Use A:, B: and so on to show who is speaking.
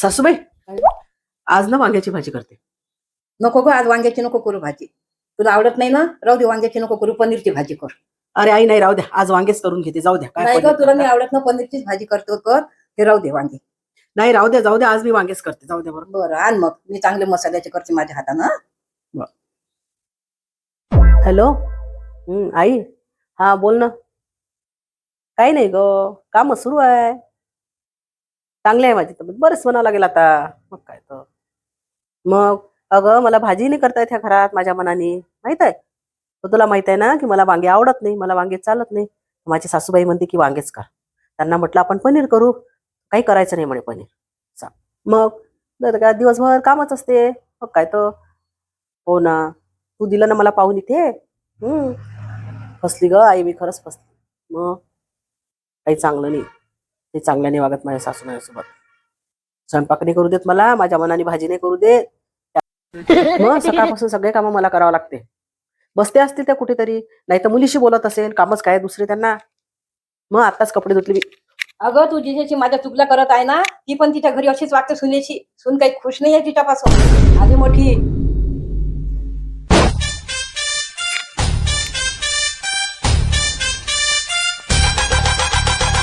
A: सासूबाई, आज ना वांग्याची भाजी करते.
B: नको ग, आज वांग्याची नको करू भाजी. तुला आवडत नाही ना, राहू दे, वांग्याची नको करू, पनीरची भाजी कर.
A: अरे आई नाही, राहू द्या, आज वांगेच करून घेते. जाऊ द्या, काय
B: नाही ग,
A: पनीर
B: तुला नाही
A: करता?
B: आवडत ना, पनीरचीच भाजी करतो कर. हे राहू दे वांगे.
A: नाही राहू द्या, जाऊ द्या, आज मी वांगेच करते. जाऊ द्या बरं.
B: बरं आण मग, मी चांगले मसाल्याचे करते माझ्या हातानं हं?
A: हॅलो. आई. हा बोल ना. काही नाही ग, काम सुरू आहे. चांगली आहे माझी तब्येत, बरंच म्हणावं लागेल आता. मग काय तर. मग अगं, मला भाजी नाही करता येत ह्या घरात माझ्या मनाने, माहित आहे. तर तुला माहित आहे ना की मला वांगे आवडत नाही, मला वांगे चालत नाही. माझी सासूबाई म्हणते की वांगेच कर. त्यांना म्हटलं आपण पनीर करू. काही करायचं नाही म्हणे पनीर. मग जर का दिवसभर कामच असते. मग काय तर. हो ना. तू दिलं ना मला पाहून इथे. फसली ग आई, मी खरंच फसली. मग काही चांगलं नाही. ते चांगल्याने वागत माझ्या सासू माझ्यासोबत. स्वयंपाक नाही करू देत मला, माझ्या मनाने भाजी नाही करू देत. मग सकाळपासून सगळे कामं मला करावं लागते. बसते असतील त्या कुठेतरी, नाही तर मुलीशी बोलत असेल, कामच काय दुसरे त्यांना. मग आताच कपडे धुतले मी.
B: अगं, तू जिजेची माझ्या चुगल्या करत आहे ना, ती पण तिच्या घरी अशीच वागते सुनेची. सून काही खुश नाही आहे तिच्यापासून. आली मोठी